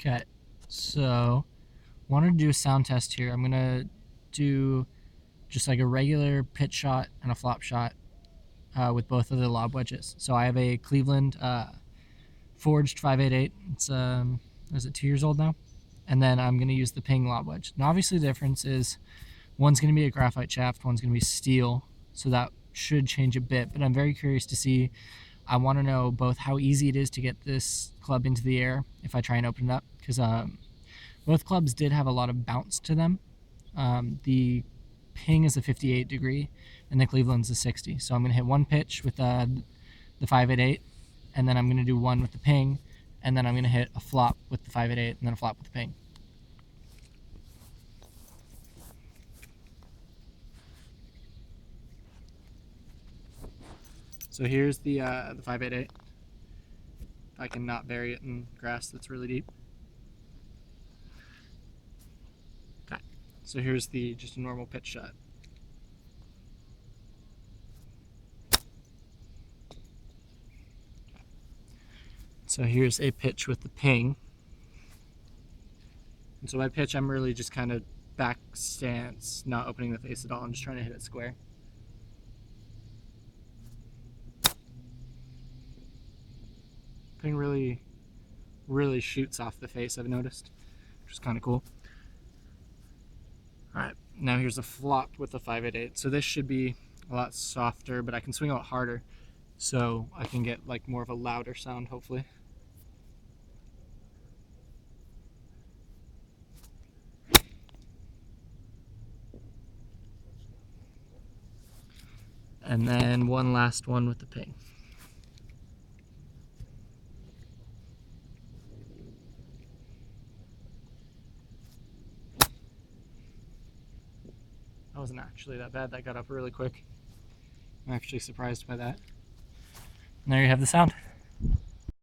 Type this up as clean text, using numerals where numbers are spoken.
Okay, so wanted to do a sound test here. I'm gonna do just like a regular pitch shot and a flop shot with both of the lob wedges. So I have a Cleveland forged 588. It's is it 2 years old now? And then I'm gonna use the Ping lob wedge. Now obviously the difference is one's gonna be a graphite shaft, one's gonna be steel, so that should change a bit. But I'm very curious to see. I want to know both how easy it is to get this club into the air if I try and open it up, because both clubs did have a lot of bounce to them. The Ping is a 58 degree, and the Cleveland's a 60. So I'm going to hit one pitch with the 588, and then I'm going to do one with the Ping, and then I'm going to hit a flop with the 588, and then a flop with the Ping. So here's the 588. If I can not bury it in grass that's really deep. Okay. So here's the just a normal pitch shot. So here's a pitch with the Ping. And so my pitch, I'm really just kind of back stance, not opening the face at all. I'm just trying to hit it square. Ping really shoots off the face, I've noticed, which is kind of cool. All right, now here's a flop with the 588. So this should be a lot softer, but I can swing a lot harder, so I can get like more of a louder sound, hopefully. And then one last one with the Ping. That wasn't actually that bad. That got up really quick. I'm actually surprised by that. And there you have the sound.